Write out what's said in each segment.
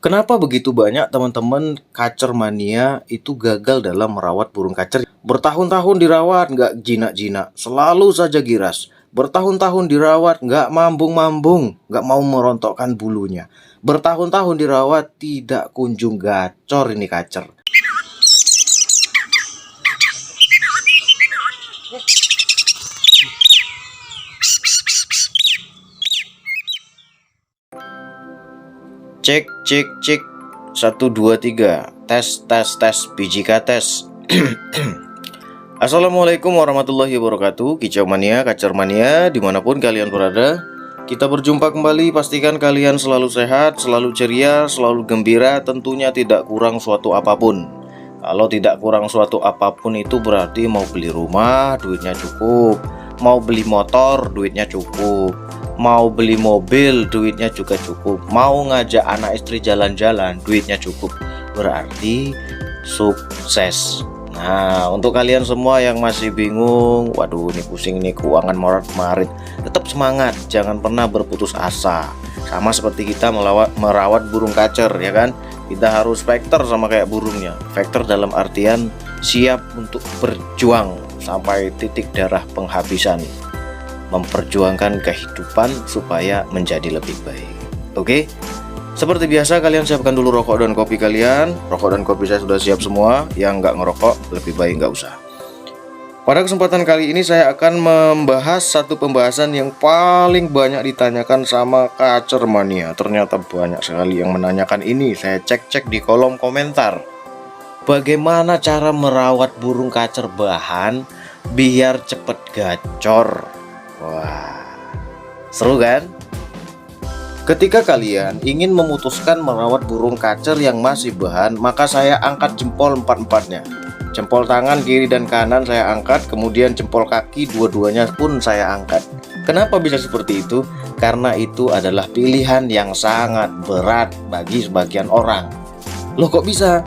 Kenapa begitu banyak teman-teman kacer mania itu gagal dalam merawat burung kacer? Bertahun-tahun dirawat nggak jinak-jinak, selalu saja giras. Bertahun-tahun dirawat nggak mambung-mambung, nggak mau merontokkan bulunya. Bertahun-tahun dirawat tidak kunjung gacor ini kacer. Cek cek cek 1 2 3 tes tes tes BJK tes. Assalamualaikum warahmatullahi wabarakatuh. Kicau mania, kacer mania, dimanapun kalian berada, kita berjumpa kembali. Pastikan kalian selalu sehat, selalu ceria, selalu gembira. Tentunya tidak kurang suatu apapun. Kalau tidak kurang suatu apapun itu berarti mau beli rumah, duitnya cukup. Mau beli motor, duitnya cukup. Mau beli mobil, duitnya juga cukup. Mau ngajak anak istri jalan-jalan, duitnya cukup. Berarti sukses. Nah, untuk kalian semua yang masih bingung, waduh ini pusing nih keuangan morat-marit, tetap semangat, jangan pernah berputus asa. Sama seperti kita merawat burung kacer, ya kan? Kita harus fighter sama kayak burungnya. Fighter dalam artian siap untuk berjuang sampai titik darah penghabisan, memperjuangkan kehidupan supaya menjadi lebih baik. Oke? Seperti biasa kalian siapkan dulu rokok dan kopi kalian. Rokok dan kopi saya sudah siap semua. Yang nggak ngerokok lebih baik nggak usah. Pada kesempatan kali ini saya akan membahas satu pembahasan yang paling banyak ditanyakan sama kacer mania. Ternyata banyak sekali yang menanyakan ini. Saya cek-cek di kolom komentar. Bagaimana cara merawat burung kacer bahan biar cepet gacor? Wah, seru kan? Ketika kalian ingin memutuskan merawat burung kacer yang masih bahan, maka saya angkat jempol empat-empatnya. Jempol tangan kiri dan kanan saya angkat, kemudian jempol kaki dua-duanya pun saya angkat. Kenapa bisa seperti itu? Karena itu adalah pilihan yang sangat berat bagi sebagian orang. Loh kok bisa?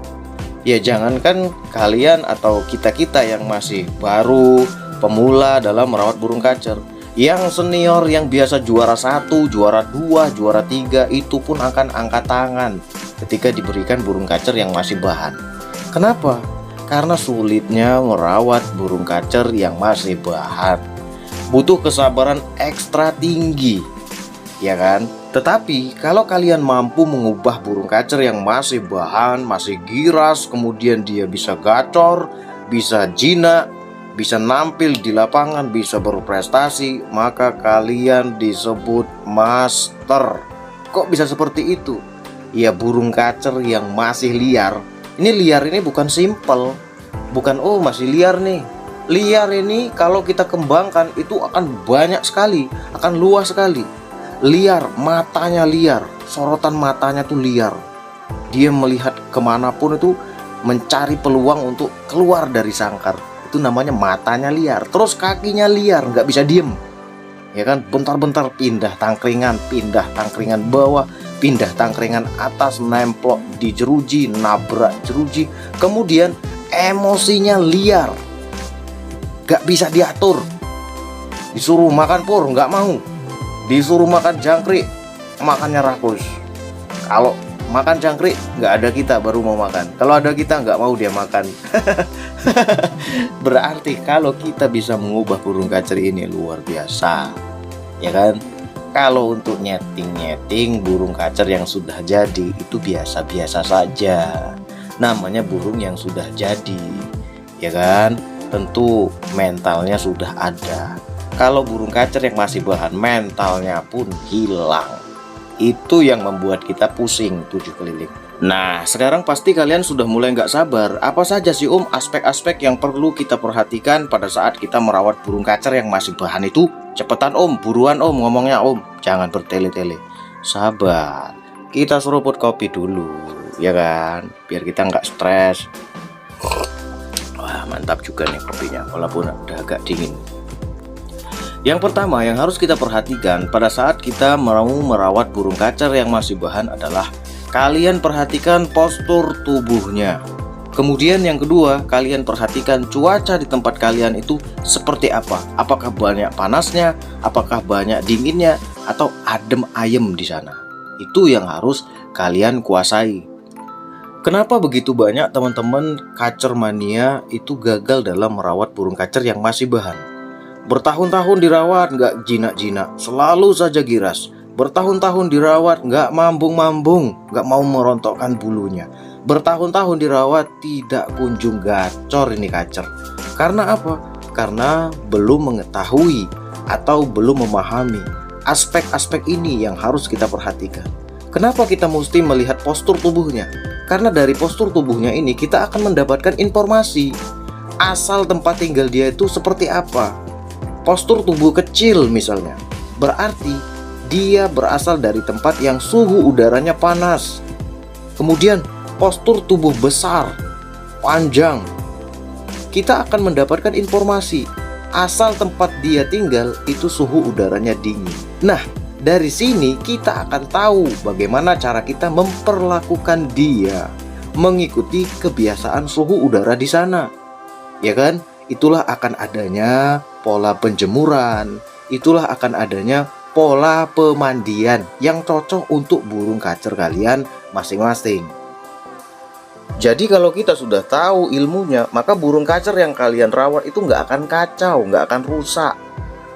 Ya jangankan kalian atau kita-kita yang masih baru, pemula dalam merawat burung kacer. Yang senior yang biasa juara 1, juara 2, juara 3 itu pun akan angkat tangan ketika diberikan burung kacer yang masih bahan. Kenapa? Karena sulitnya merawat burung kacer yang masih bahan. Butuh kesabaran ekstra tinggi, ya kan? Tetapi kalau kalian mampu mengubah burung kacer yang masih bahan, masih giras, kemudian dia bisa gacor, bisa jinak, bisa nampil di lapangan, bisa berprestasi, maka kalian disebut master. Kok bisa seperti itu? Ya burung kacer yang masih liar. Ini liar ini bukan simple. Bukan oh masih liar nih. Liar ini kalau kita kembangkan itu akan banyak sekali, akan luas sekali. Liar, matanya liar, sorotan matanya tuh liar. Dia melihat kemanapun itu mencari peluang untuk keluar dari sangkar. Itu namanya matanya liar. Terus kakinya liar, nggak bisa diem, ya kan? Bentar-bentar pindah tangkringan bawah, pindah tangkringan atas, nemplok di jeruji, nabrak jeruji. Kemudian emosinya liar, nggak bisa diatur. Disuruh makan pur nggak mau, disuruh makan jangkrik makannya rakus. Kalau makan jangkrik nggak ada kita baru mau makan, kalau ada kita nggak mau dia makan. Berarti kalau kita bisa mengubah burung kacer ini luar biasa, ya kan? Kalau untuk nyeting burung kacer yang sudah jadi itu biasa-biasa saja, namanya burung yang sudah jadi, ya kan? Tentu mentalnya sudah ada. Kalau burung kacer yang masih bahan, mentalnya pun hilang. Itu yang membuat kita pusing 7 keliling. Nah, sekarang pasti kalian sudah mulai nggak sabar. Apa saja sih aspek-aspek yang perlu kita perhatikan pada saat kita merawat burung kacer yang masih bahan itu? Cepetan buruan ngomongnya jangan bertele-tele. Sabar, kita seruput kopi dulu, ya kan? Biar kita nggak stres. Wah, mantap juga nih kopinya, walaupun udah agak dingin. Yang pertama yang harus kita perhatikan pada saat kita mau merawat burung kacer yang masih bahan adalah kalian perhatikan postur tubuhnya. Kemudian yang kedua, kalian perhatikan cuaca di tempat kalian itu seperti apa. Apakah banyak panasnya, apakah banyak dinginnya, atau adem ayem di sana. Itu yang harus kalian kuasai. Kenapa begitu banyak teman-teman kacer mania itu gagal dalam merawat burung kacer yang masih bahan? Bertahun-tahun dirawat nggak jinak-jinak, selalu saja giras. Bertahun-tahun dirawat nggak mambung-mambung, nggak mau merontokkan bulunya. Bertahun-tahun dirawat tidak kunjung gacor ini kacer. Karena apa? Karena belum mengetahui atau belum memahami aspek-aspek ini yang harus kita perhatikan. Kenapa kita mesti melihat postur tubuhnya? Karena dari postur tubuhnya ini kita akan mendapatkan informasi asal tempat tinggal dia itu seperti apa. Postur tubuh kecil misalnya, berarti dia berasal dari tempat yang suhu udaranya panas. Kemudian postur tubuh besar, panjang, kita akan mendapatkan informasi asal tempat dia tinggal itu suhu udaranya dingin. Nah, dari sini kita akan tahu bagaimana cara kita memperlakukan dia mengikuti kebiasaan suhu udara di sana. Ya kan? Itulah akan adanya pola penjemuran, itulah akan adanya pola pemandian yang cocok untuk burung kacer kalian masing-masing. Jadi kalau kita sudah tahu ilmunya, maka burung kacer yang kalian rawat itu nggak akan kacau, nggak akan rusak.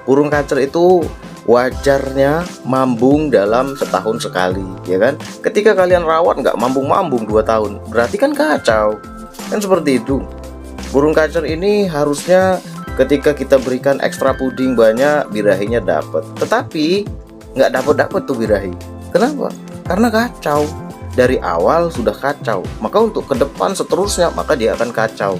Burung kacer itu wajarnya mambung dalam setahun sekali, ya kan? Ketika kalian rawat nggak mambung-mambung 2 tahun, berarti kan kacau. Kan seperti itu. Burung kacer ini harusnya ketika kita berikan ekstra puding banyak, birahinya dapat. Tetapi nggak dapat tuh birahi. Kenapa? Karena kacau. Dari awal sudah kacau. Maka untuk ke depan seterusnya, maka dia akan kacau.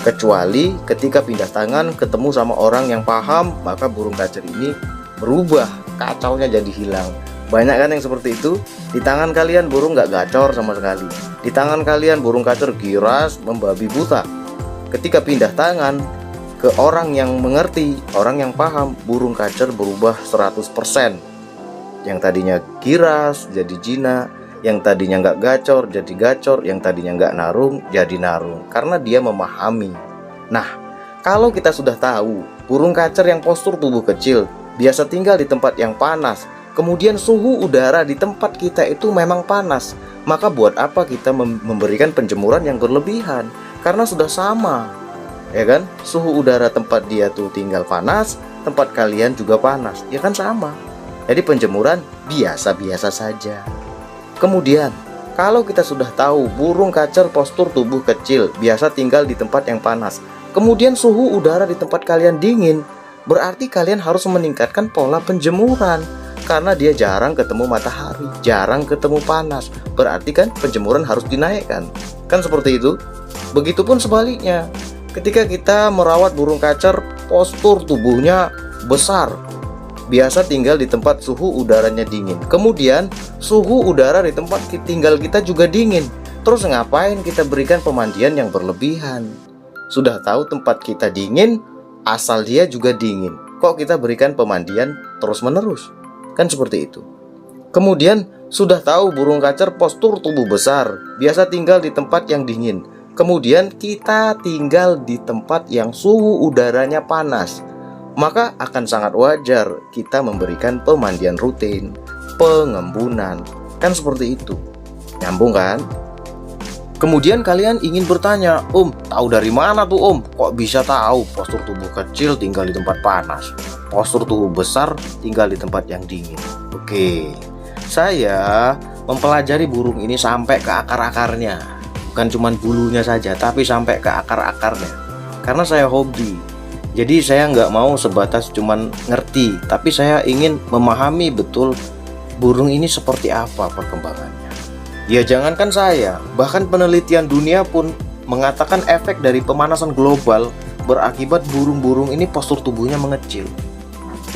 Kecuali ketika pindah tangan ketemu sama orang yang paham, maka burung kacer ini berubah, kacaunya jadi hilang. Banyak kan yang seperti itu. Di tangan kalian burung nggak gacor sama sekali. Di tangan kalian burung kacer giras, membabi buta. Ketika pindah tangan ke orang yang mengerti, orang yang paham, burung kacer berubah 100%. Yang tadinya giras jadi jinak, yang tadinya nggak gacor jadi gacor, yang tadinya nggak narung jadi narung, karena dia memahami. Nah, kalau kita sudah tahu burung kacer yang postur tubuh kecil biasa tinggal di tempat yang panas, kemudian suhu udara di tempat kita itu memang panas, maka buat apa kita memberikan penjemuran yang berlebihan? Karena sudah sama, ya kan? Suhu udara tempat dia tuh tinggal panas, tempat kalian juga panas, ya kan sama. Jadi penjemuran biasa-biasa saja. Kemudian, kalau kita sudah tahu burung kacer postur tubuh kecil biasa tinggal di tempat yang panas, kemudian suhu udara di tempat kalian dingin, berarti kalian harus meningkatkan pola penjemuran. Karena dia jarang ketemu matahari, jarang ketemu panas, berarti kan penjemuran harus dinaikkan. Kan seperti itu. Begitupun sebaliknya, ketika kita merawat burung kacer postur tubuhnya besar, biasa tinggal di tempat suhu udaranya dingin, kemudian suhu udara di tempat tinggal kita juga dingin, terus ngapain kita berikan pemandian yang berlebihan? Sudah tahu tempat kita dingin, asal dia juga dingin, kok kita berikan pemandian terus-menerus? Kan seperti itu. Kemudian sudah tahu burung kacer postur tubuh besar, biasa tinggal di tempat yang dingin, kemudian kita tinggal di tempat yang suhu udaranya panas, maka akan sangat wajar kita memberikan pemandian rutin, pengembunan. Kan seperti itu. Nyambung kan? Kemudian kalian ingin bertanya, tahu dari mana tuh Kok bisa tahu postur tubuh kecil tinggal di tempat panas, postur tubuh besar tinggal di tempat yang dingin? Oke, saya mempelajari burung ini sampai ke akar-akarnya. Bukan cuma bulunya saja, tapi sampai ke akar-akarnya. Karena saya hobi. Jadi saya nggak mau sebatas cuman ngerti, tapi saya ingin memahami betul burung ini seperti apa perkembangannya. Ya jangankan saya, bahkan penelitian dunia pun mengatakan efek dari pemanasan global berakibat burung-burung ini postur tubuhnya mengecil.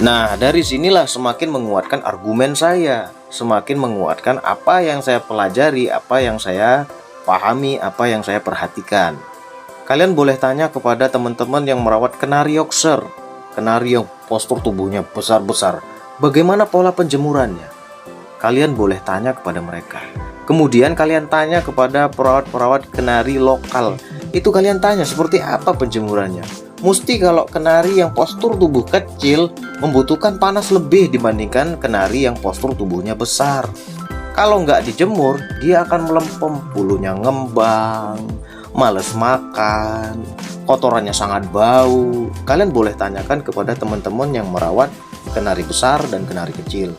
Nah, dari sinilah semakin menguatkan argumen saya, semakin menguatkan apa yang saya pelajari, apa yang saya pahami, apa yang saya perhatikan. Kalian boleh tanya kepada teman-teman yang merawat kenari Yorkshire, kenari yang postur tubuhnya besar-besar, bagaimana pola penjemurannya? Kalian boleh tanya kepada mereka. Kemudian kalian tanya kepada perawat-perawat kenari lokal. Itu kalian tanya seperti apa penjemurannya. Mesti kalau kenari yang postur tubuh kecil membutuhkan panas lebih dibandingkan kenari yang postur tubuhnya besar. Kalau nggak dijemur, dia akan melempem, bulunya ngembang, males makan, kotorannya sangat bau. Kalian boleh tanyakan kepada teman-teman yang merawat kenari besar dan kenari kecil.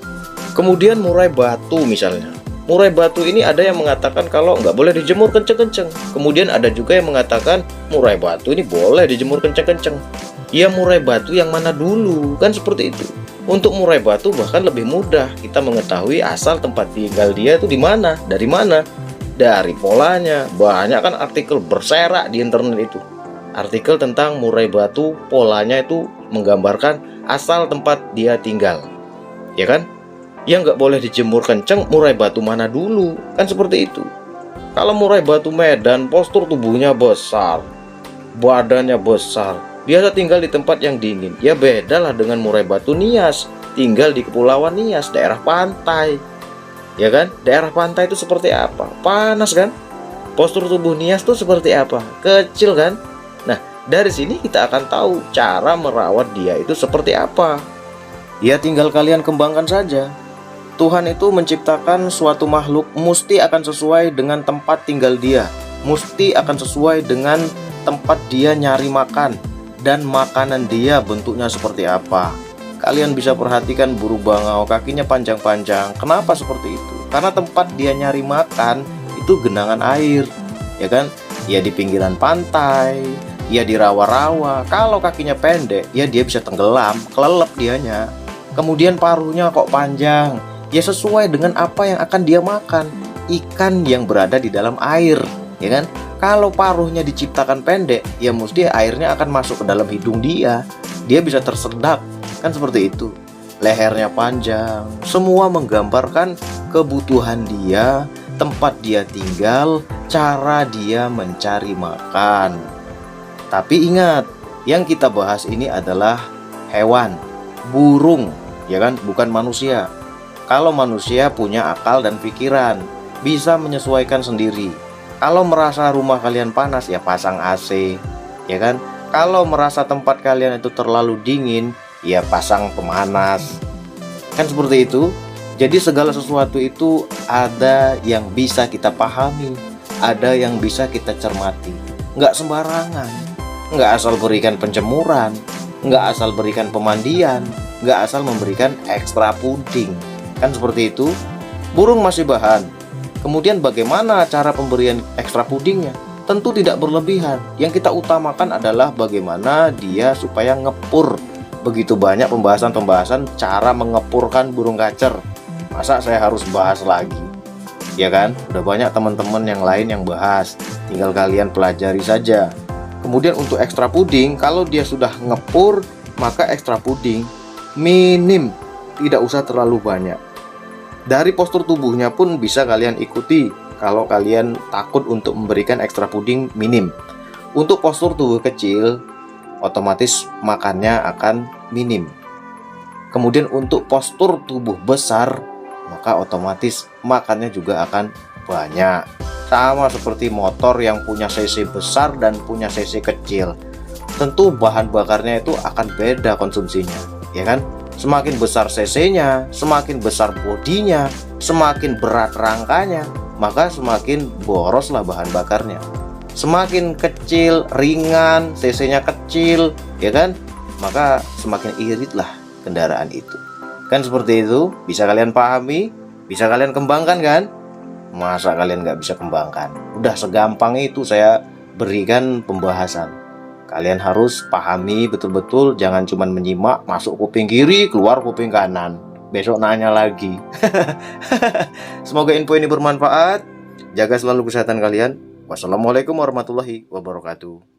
Kemudian murai batu misalnya. Murai batu ini ada yang mengatakan kalau nggak boleh dijemur kenceng-kenceng. Kemudian ada juga yang mengatakan murai batu ini boleh dijemur kenceng-kenceng. Ya, murai batu yang mana dulu? Kan seperti itu. Untuk murai batu bahkan lebih mudah kita mengetahui asal tempat tinggal dia itu di mana, dari mana, dari polanya. Banyak kan artikel berserak di internet itu. Artikel tentang murai batu, polanya itu menggambarkan asal tempat dia tinggal. Ya kan? Yang nggak boleh dijemur kenceng, murai batu mana dulu? Kan seperti itu. Kalau murai batu Medan, postur tubuhnya besar, badannya besar, biasa tinggal di tempat yang dingin. Ya bedalah dengan murai batu Nias, tinggal di Kepulauan Nias, daerah pantai. Ya kan? Daerah pantai itu seperti apa? Panas kan? Postur tubuh Nias itu seperti apa? Kecil kan? Nah, dari sini kita akan tahu cara merawat dia itu seperti apa. Ya tinggal kalian kembangkan saja. Tuhan itu menciptakan suatu makhluk mesti akan sesuai dengan tempat tinggal dia, mesti akan sesuai dengan tempat dia nyari makan, dan makanan dia bentuknya seperti apa. Kalian bisa perhatikan burung bangau, kakinya panjang-panjang. Kenapa seperti itu? Karena tempat dia nyari makan itu genangan air, ya kan? Ya di pinggiran pantai, ya di rawa-rawa. Kalau kakinya pendek, ya dia bisa tenggelam, kelelep dianya. Kemudian paruhnya kok panjang, ya sesuai dengan apa yang akan dia makan, ikan yang berada di dalam air, ya kan? Kalau paruhnya diciptakan pendek, ya mesti airnya akan masuk ke dalam hidung dia bisa tersedap, kan seperti itu. Lehernya panjang, semua menggambarkan kebutuhan dia, tempat dia tinggal, cara dia mencari makan. Tapi ingat, yang kita bahas ini adalah hewan, burung, ya kan, bukan manusia. Kalau manusia punya akal dan pikiran, bisa menyesuaikan sendiri. Kalau merasa rumah kalian panas, ya pasang AC, ya kan? Kalau merasa tempat kalian itu terlalu dingin, ya pasang pemanas. Kan seperti itu. Jadi segala sesuatu itu ada yang bisa kita pahami, ada yang bisa kita cermati. Nggak sembarangan, nggak asal berikan penjemuran, nggak asal berikan pemandian, nggak asal memberikan ekstra puding. Kan seperti itu. Burung masih bahan. Kemudian bagaimana cara pemberian ekstra pudingnya? Tentu tidak berlebihan. Yang kita utamakan adalah bagaimana dia supaya ngepur. Begitu banyak pembahasan-pembahasan cara mengepurkan burung kacer. Masa saya harus bahas lagi? Ya kan? Udah banyak teman-teman yang lain yang bahas. Tinggal kalian pelajari saja. Kemudian untuk ekstra puding, kalau dia sudah ngepur, maka ekstra puding minim. Tidak usah terlalu banyak. Dari postur tubuhnya pun bisa kalian ikuti kalau kalian takut untuk memberikan ekstra puding minim. Untuk postur tubuh kecil, otomatis makannya akan minim. Kemudian untuk postur tubuh besar, maka otomatis makannya juga akan banyak. Sama seperti motor yang punya cc besar dan punya cc kecil. Tentu bahan bakarnya itu akan beda konsumsinya, ya kan? Semakin besar cc-nya, semakin besar bodinya, semakin berat rangkanya, maka semakin boroslah bahan bakarnya. Semakin kecil, ringan, cc-nya kecil, ya kan? Maka semakin iritlah kendaraan itu. Kan seperti itu, bisa kalian pahami, bisa kalian kembangkan kan? Masa kalian nggak bisa kembangkan? Udah segampang itu saya berikan pembahasan. Kalian harus pahami betul-betul, jangan cuma menyimak, masuk kuping kiri, keluar kuping kanan. Besok nanya lagi. Semoga info ini bermanfaat. Jaga selalu kesehatan kalian. Wassalamualaikum warahmatullahi wabarakatuh.